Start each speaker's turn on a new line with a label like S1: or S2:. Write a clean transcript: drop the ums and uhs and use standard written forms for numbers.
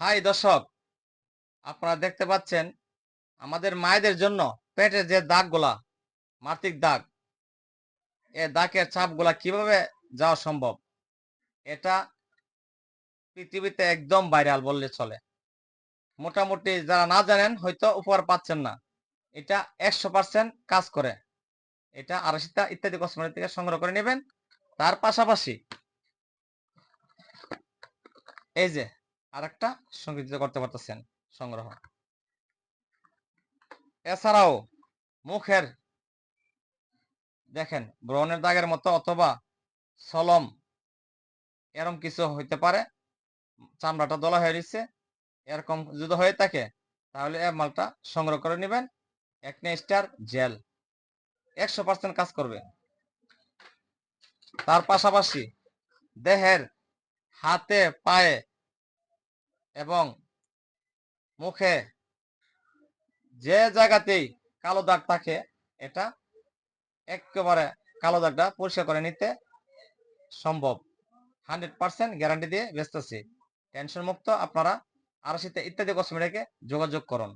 S1: High দর্শক, আপনারা দেখতে পাচ্ছেন আমাদের মায়েদের জন্য পেটের যে দাগগুলা, মার্তিক দাগ, এই দাগের ছাপগুলা কিভাবে যাওয়া সম্ভব। এটা পৃথিবীতে একদম ভাইরাল বললে চলে। মোটামুটি যারা না জানেন হয়তো উপহার পাচ্ছেন না। এটা 100% কাজ করে। এটা আরশিতা ইত্যাদি কসমেটিক থেকে সংগ্রহ করে নেবেন। তার পাশাপাশি এই যে আরেকটা সংগৃহীত করতে পারতেছেন সংগ্রহ। এছাড়াও মুখের দেখেন ব্রণের দাগের মতো অথবা সলম এরকম কিছু হইতে পারে, চামড়াটা দলা হয়ে রয়েছে, এরকম যদি হয়ে থাকে তাহলে এই মালটা সংগ্রহ করে নেবেন। একনে স্টার জেল 100% কাজ করবে। তার পাশাপাশি দেহের হাতে, পায়ে এবং মুখে যে জায়গাতেই কালো দাগ থাকে, এটা একেবারে কালো দাগটা পরিষ্কার করে নিতে সম্ভব। 100% গ্যারান্টি দিয়ে বেচতেছি। টেনশন মুক্ত আপনারা আরশিতে ইত্যাদি কসমেটিকে যোগাযোগ করুন।